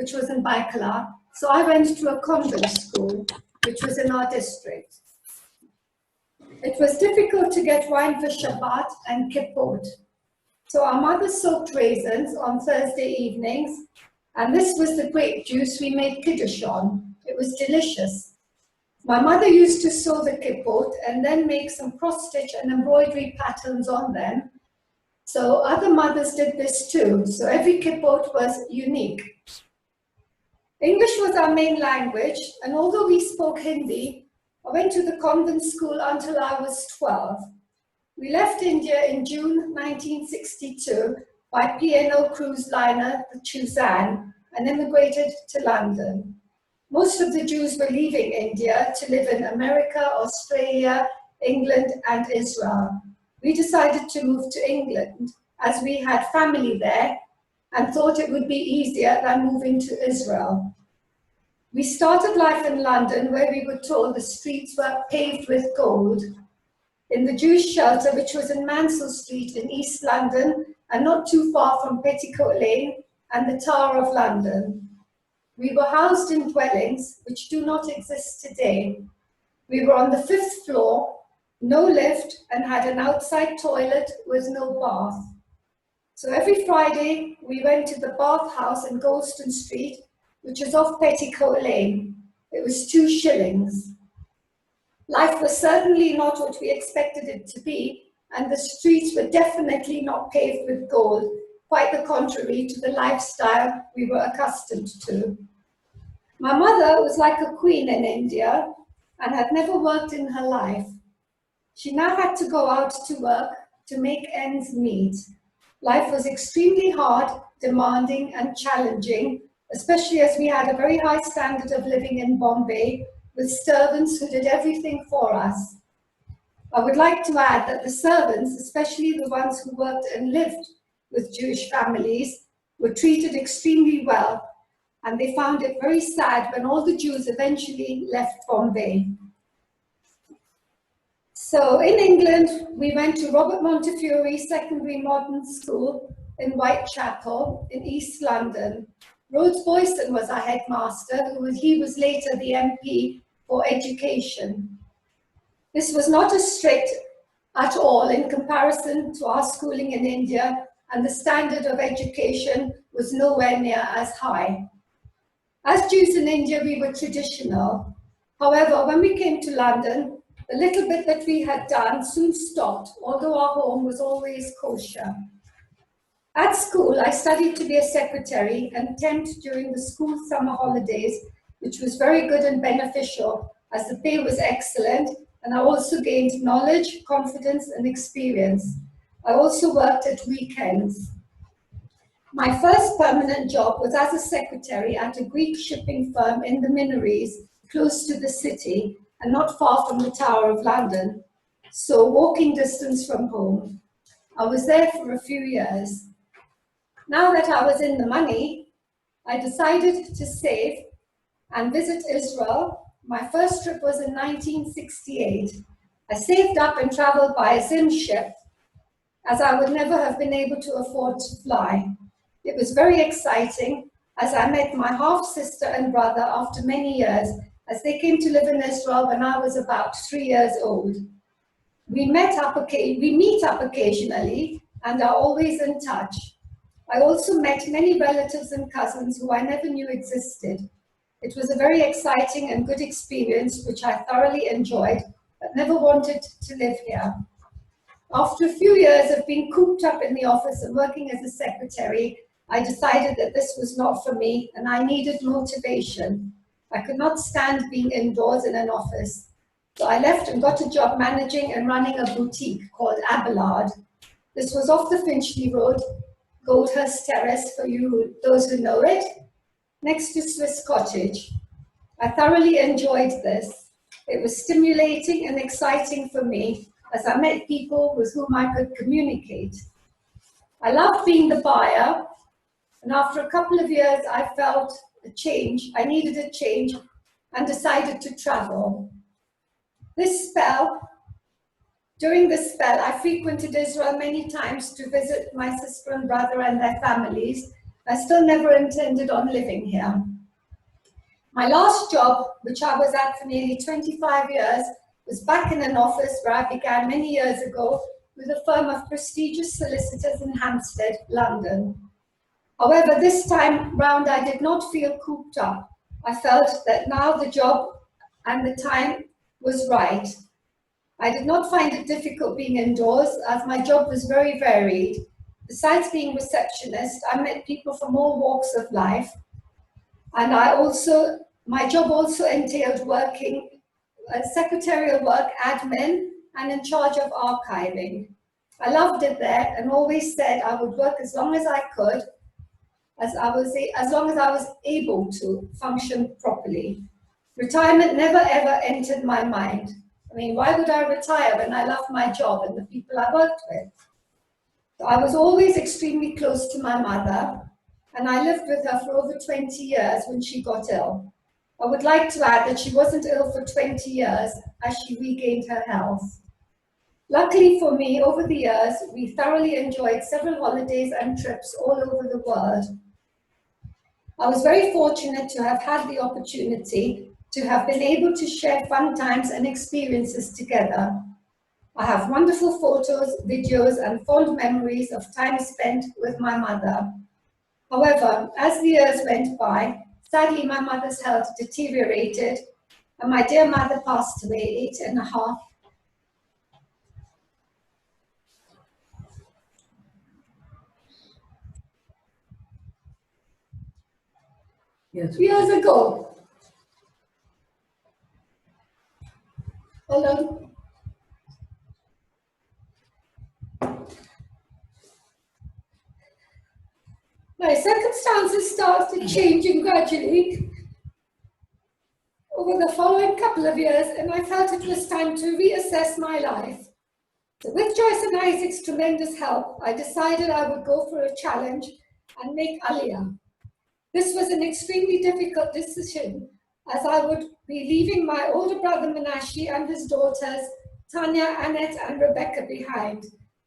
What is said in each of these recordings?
which was in Baikala. So I went to a convent school, which was in our district. It was difficult to get wine for Shabbat and Kippur. So our mother soaked raisins on Thursday evenings, and this was the grape juice we made kiddush on. It was delicious. My mother used to sew the kippot and then make some cross-stitch and embroidery patterns on them. So other mothers did this too. So every kippot was unique. English was our main language, and although we spoke Hindi, I went to the convent school until I was 12. We left India in June 1962 by P&O cruise liner, the Chuzan, and immigrated to London. Most of the Jews were leaving India to live in America, Australia, England, and Israel. We decided to move to England as we had family there and thought it would be easier than moving to Israel. We started life in London, where we were told the streets were paved with gold, in the Jewish shelter, which was in Mansell Street in East London and not too far from Petticoat Lane and the Tower of London. We were housed in dwellings which do not exist today. We were on the 5th floor, no lift, and had an outside toilet with no bath. So every Friday, we went to the bath house in Golston Street, which was off Petticoat Lane. It was 2 shillings. Life was certainly not what we expected it to be, and the streets were definitely not paved with gold, quite the contrary to the lifestyle we were accustomed to. My mother was like a queen in India and had never worked in her life. She now had to go out to work to make ends meet. Life was extremely hard, demanding, and challenging, especially as we had a very high standard of living in Bombay with servants who did everything for us. I would like to add that the servants, especially the ones who worked and lived with Jewish families, were treated extremely well, and they found it very sad when all the Jews eventually left Bombay. So in England, we went to Robert Montefiore Secondary Modern School in Whitechapel in East London. Rhodes Boyson was our headmaster, he was later the MP for Education. This was not as strict at all in comparison to our schooling in India, and the standard of education was nowhere near as high. As Jews in India, we were traditional. However, when we came to London, the little bit that we had done soon stopped, although our home was always kosher. At school, I studied to be a secretary and temped during the school summer holidays, which was very good and beneficial as the pay was excellent, and I also gained knowledge, confidence, and experience. I also worked at weekends. My first permanent job was as a secretary at a Greek shipping firm in the Minories, close to the city and not far from the Tower of London, so walking distance from home. I was there for a few years. Now that I was in the money, I decided to save and visit Israel. My first trip was in 1968. I saved up and traveled by a Zim ship, as I would never have been able to afford to fly. It was very exciting, as I met my half-sister and brother after many years, as they came to live in Israel when I was about 3 years old. We meet up occasionally and are always in touch. I also met many relatives and cousins who I never knew existed. It was a very exciting and good experience, which I thoroughly enjoyed, but never wanted to live here. After a few years of being cooped up in the office and working as a secretary, I decided that this was not for me and I needed motivation. I could not stand being indoors in an office. So I left and got a job managing and running a boutique called Abelard. This was off the Finchley Road, Goldhurst Terrace, for those who know it, next to Swiss Cottage. I thoroughly enjoyed this. It was stimulating and exciting for me, as I met people with whom I could communicate. I loved being the buyer, and after a couple of years, I felt a change. I needed a change and decided to travel. During this spell, I frequented Israel many times to visit my sister and brother and their families, I still never intended on living here. My last job, which I was at for nearly 25 years, was back in an office where I began many years ago with a firm of prestigious solicitors in Hampstead, London. However, this time round, I did not feel cooped up. I felt that now the job and the time was right. I did not find it difficult being indoors, as my job was very varied. Besides being receptionist, I met people from all walks of life, and my job also entailed working secretarial work, admin, and in charge of archiving. I loved it there and always said I would work as long as I could, as long as I was able to function properly. Retirement never ever entered my mind. I mean, why would I retire when I love my job and the people I worked with? So I was always extremely close to my mother, and I lived with her for over 20 years when she got ill. I would like to add that she wasn't ill for 20 years as she regained her health. Luckily for me, over the years, we thoroughly enjoyed several holidays and trips all over the world. I was very fortunate to have had the opportunity to have been able to share fun times and experiences together. I have wonderful photos, videos, and fond memories of time spent with my mother. However, as the years went by, sadly my mother's health deteriorated, and my dear mother passed away 8.5 years ago. Hello. My circumstances started changing gradually over the following couple of years, and I felt it was time to reassess my life. So with Joyce and Isaac's tremendous help, I decided I would go for a challenge and make Aliyah. This was an extremely difficult decision, as I would be leaving my older brother Menashe and his daughters, Tanya, Annette, and Rebecca behind.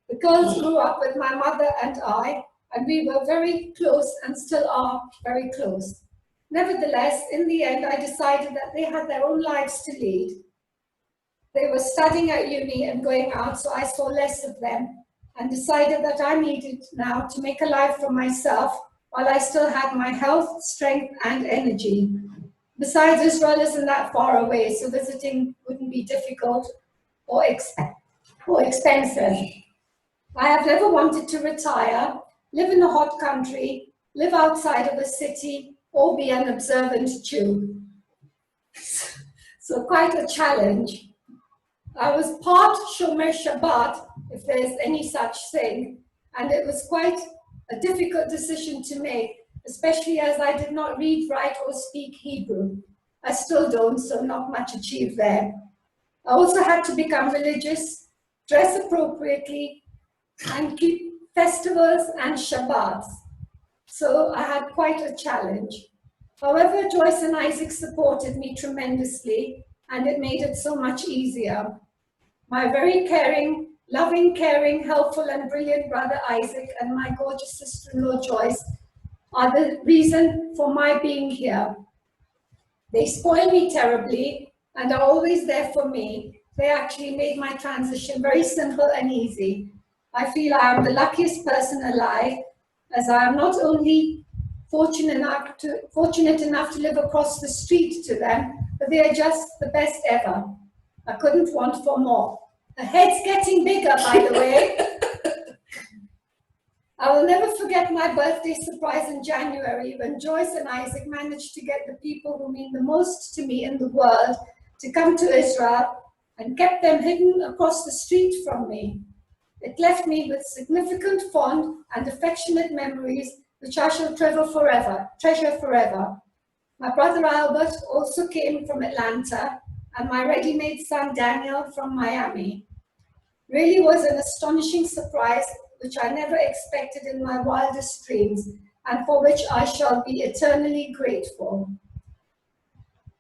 The girls grew up with my mother and I, and we were very close and still are very close. Nevertheless, in the end, I decided that they had their own lives to lead. They were studying at uni and going out, so I saw less of them and decided that I needed now to make a life for myself while I still had my health, strength, and energy. Besides, Israel isn't that far away, so visiting wouldn't be difficult or expensive. I have never wanted to retire, live in a hot country, live outside of a city, or be an observant Jew. So quite a challenge. I was part Shomer Shabbat, if there's any such thing, and it was quite a difficult decision to make, especially as I did not read, write, or speak Hebrew. I still don't, so not much achieved there. I also had to become religious, dress appropriately, and keep festivals and Shabbats. So I had quite a challenge. However, Joyce and Isaac supported me tremendously, and it made it so much easier. My very caring, loving, caring, helpful, and brilliant brother Isaac and my gorgeous sister-in-law Joyce are the reason for my being here. They spoil me terribly and are always there for me. They actually made my transition very simple and easy. I feel I am the luckiest person alive, as I am not only fortunate enough to live across the street to them, but they are just the best ever. I couldn't want for more. The head's getting bigger, by the way. I will never forget my birthday surprise in January when Joyce and Isaac managed to get the people who mean the most to me in the world to come to Israel and kept them hidden across the street from me. It left me with significant, fond, and affectionate memories which I shall treasure forever. My brother Albert also came from Atlanta, and my ready-made son Daniel from Miami. Really was an astonishing surprise which I never expected in my wildest dreams, and for which I shall be eternally grateful.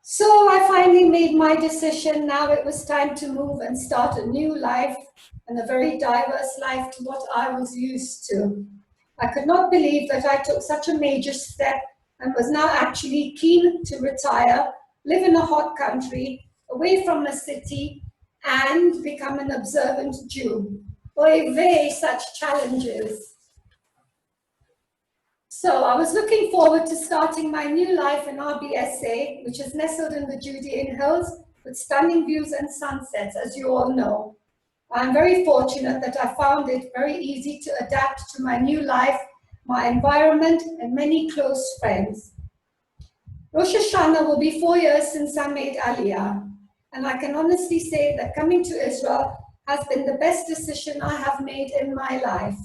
So I finally made my decision. Now it was time to move and start a new life, and a very diverse life to what I was used to. I could not believe that I took such a major step and was now actually keen to retire, live in a hot country, away from a city, and become an observant Jew. Oy vey, such challenges. So I was looking forward to starting my new life in RBSA, which is nestled in the Judean Hills with stunning views and sunsets, as you all know. I'm very fortunate that I found it very easy to adapt to my new life, my environment, and many close friends. Rosh Hashanah will be 4 years since I made Aliyah, and I can honestly say that coming to Israel has been the best decision I have made in my life.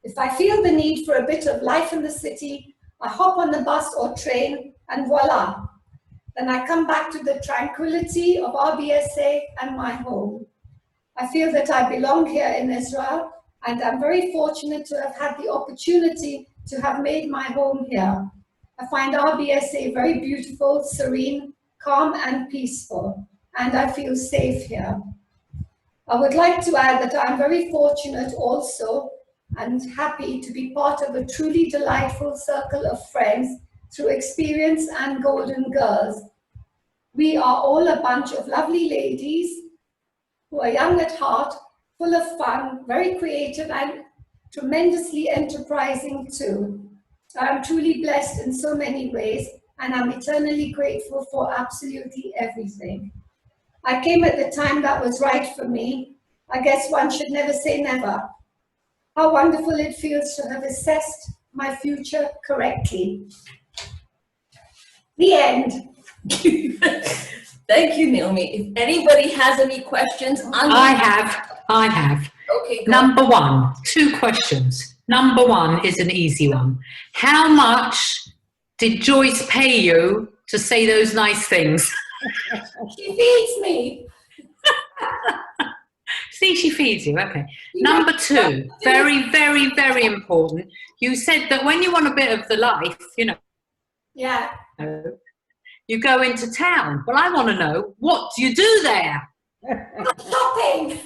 If I feel the need for a bit of life in the city, I hop on the bus or train, and voila. Then I come back to the tranquility of RBSA and my home. I feel that I belong here in Israel, and I'm very fortunate to have had the opportunity to have made my home here. I find RBSA very beautiful, serene, calm, and peaceful, and I feel safe here. I would like to add that I'm very fortunate also and happy to be part of a truly delightful circle of friends through experience and Golden Girls. We are all a bunch of lovely ladies who are young at heart, full of fun, very creative, and tremendously enterprising too. I'm truly blessed in so many ways, and I'm eternally grateful for absolutely everything. I came at the time that was right for me. I guess one should never say never. How wonderful it feels to have assessed my future correctly. The end. Thank you, Naomi. If anybody has any questions, I have. Okay, go. Number one, 2 questions. Number one is an easy one. How much did Joyce pay you to say those nice things? She feeds me. See, she feeds you, okay. Number 2, very, very, very important. You said that when you want a bit of the life, you know, Yeah. you go into town. Well, I want to know, what do you do there? Shopping.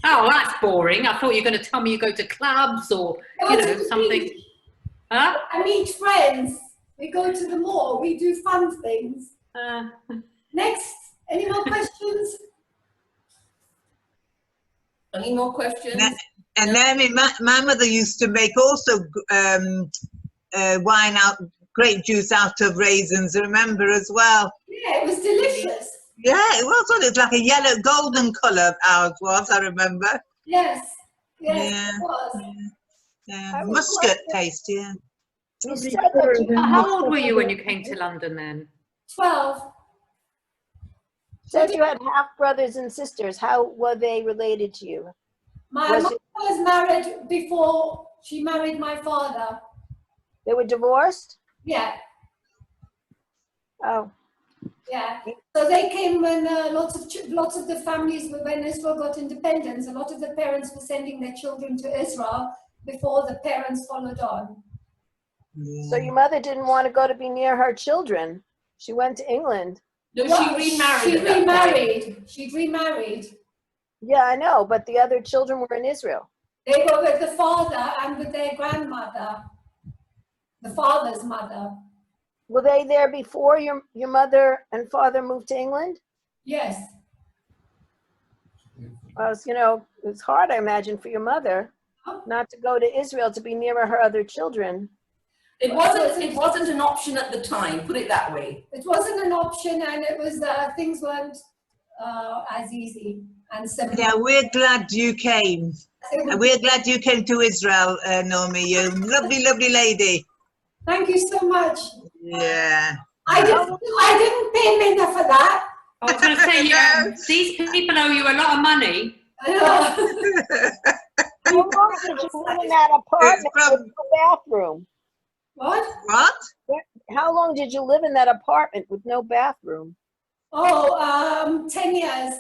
Oh, that's boring. I thought you were going to tell me you go to clubs or, you know, something. Huh? I meet friends. We go to the mall. We do fun things. Next, any more questions? Any more questions? And Naomi, my mother used to make also wine out, grape juice out of raisins, remember, as well. Yeah, it was delicious. Yeah, it was. It was like a yellow, golden colour, ours was, I remember. Yes, Yeah. it was. Yeah. Muscat taste, yeah. How old were you when you came to London then? 12. Said you had half brothers and sisters. How were they related to you? My mother was married before she married my father. They were divorced? Yeah. Oh. Yeah. So they came when lots of the families, when Israel got independence, a lot of the parents were sending their children to Israel before the parents followed on. Yeah. So your mother didn't want to go to be near her children. She went to England. No, she remarried. She remarried. She remarried. Yeah, I know, but the other children were in Israel. They were with the father and with their grandmother, the father's mother. Were they there before your mother and father moved to England? Yes. Well, you know, it's hard, I imagine, for your mother not to go to Israel to be near her other children. It wasn't an option at the time, put it that way. It wasn't an option, and it was things weren't as easy and simple. Yeah, we're glad you came. And we're glad you came to Israel, Naomi. You're a lovely, lovely lady. Thank you so much. Yeah. I didn't pay Minna for that. I was going to say, yeah, these people owe you a lot of money. How long did you live in that apartment with no bathroom? What? What? How long did you live in that apartment with no bathroom? Oh, 10 years.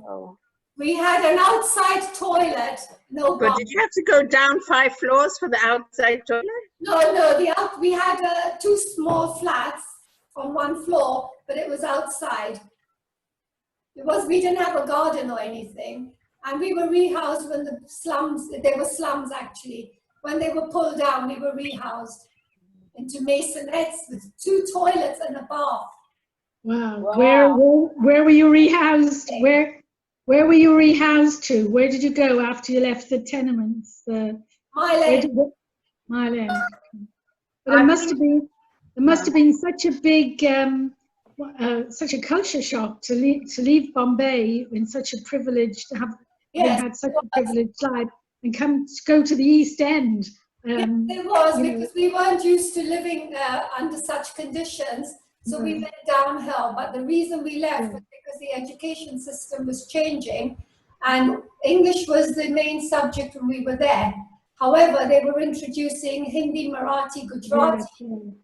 Oh. We had an outside toilet. No. But did you have to go down 5 floors for the outside toilet? No. We had 2 small flats on 1 floor, but it was outside. We didn't have a garden or anything, And we were rehoused when the slums, they were slums actually. When they were pulled down, we were rehoused into masonettes with 2 toilets and a bath. Wow. Wow. Where were you rehoused? Where were you rehoused to? Where did you go after you left the tenements? My Where leg. did you, Mile End. But it must have been such a big, such a culture shock to leave Bombay in such a privilege, to have Yes, had such a privileged life, and go to the East End. it was because we weren't used to living under such conditions, so we went downhill. But the reason we left was because the education system was changing, and English was the main subject when we were there. However, they were introducing Hindi, Marathi, Gujarati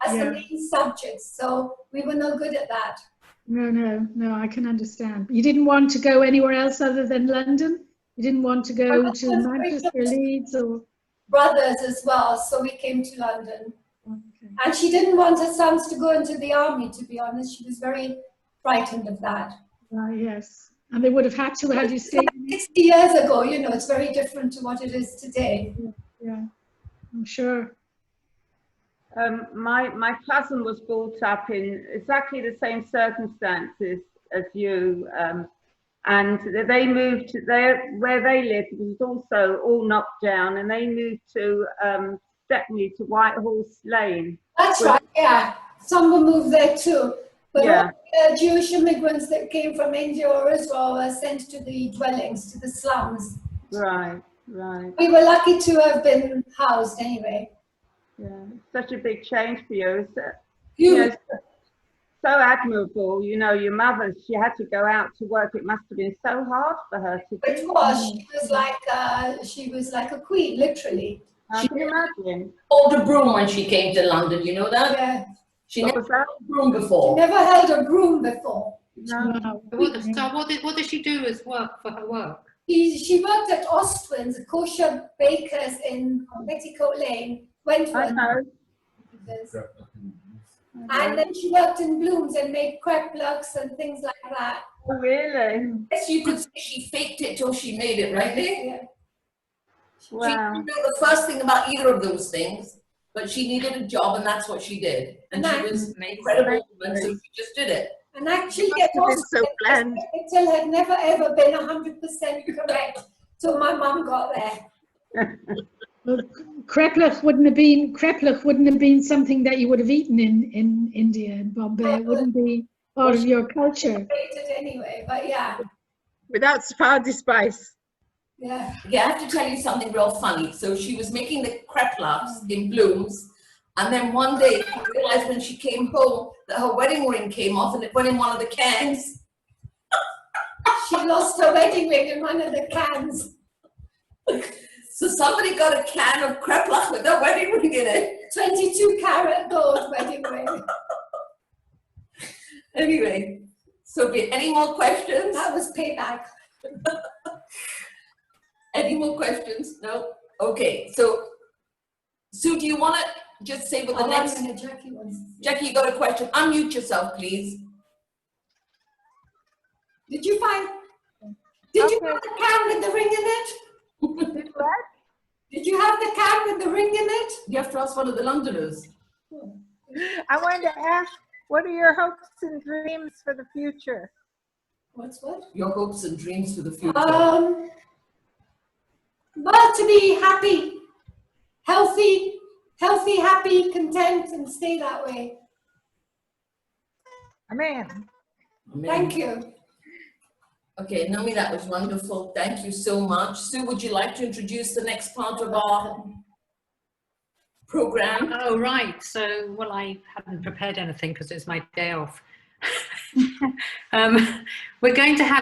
as the main subjects, so we were no good at that. No, I can understand. You didn't want to go anywhere else other than London? You didn't want to go to Manchester, Leeds, or? Brothers as well, so we came to London. Okay. And she didn't want her sons to go into the army, to be honest. She was very frightened of that. Yes, and they would have had to, had you stayed. 60 years ago, you know, it's very different to what it is today. Yeah, I'm sure. My cousin was brought up in exactly the same circumstances as you, and they moved to where they lived was also all knocked down, and they moved to Stepney, to White Horse Lane. That's right, yeah. Some will move there too. But Yeah. all the Jewish immigrants that came from India or Israel were sent to the dwellings, to the slums. Right. We were lucky to have been housed anyway. Yeah, such a big change for you. Huge. So admirable. You know, your mother, she had to go out to work. It must have been so hard for her to do. It was. She was like a queen, literally. I can imagine. Hold a broom when she came to London, you know that? Yeah. She What never was that? held a broom She before. never held a broom before. No. Wow. What did she do as work for her work? She worked at Ostwin's, kosher bakers in Petticoat Lane, I Wentworth. know. And then she worked in Blooms and made crepe luxe and things like that. Oh, really? Yes, you could say she faked it till she made it, right, Nick? Yeah. She Wow. didn't know the first thing about either of those things, but she needed a job and that's what she did. And she was an incredible woman, so she just did it. And actually, Must have been so bland. Excel had never ever been 100% correct till my mum got there. Well, kreplach wouldn't have been something that you would have eaten in India and Bombay. It wouldn't be part of your culture. Hated anyway, but yeah, Without Sephardi spice. yeah. Yeah, I have to tell you something real funny. So she was making the crepe luxe in Blooms, and then one day she realized when she came home that her wedding ring came off and it went in one of the cans. She lost her wedding ring in one of the cans. So somebody got a can of crepe luxe with her wedding ring in it. 22-carat gold wedding ring. Anyway, so any more questions? That was payback. Any more questions? No? Okay, so Sue, do you want to just say what the next... Jackie wants. Jackie, you got a question? Unmute yourself, please. Did you have the can with the ring in it? Did what? Did you have the can with the ring in it? You have to ask one of the Londoners. I wanted to ask, what are your hopes and dreams for the future? What's what? Your hopes and dreams for the future. Well, to be happy, healthy, happy, content, and stay that way. Amen. Thank you. Okay, Naomi, that was wonderful. Thank you so much. Sue, would you like to introduce the next part of our program? Oh, right. So, well, I hadn't prepared anything because it's my day off. We're going to have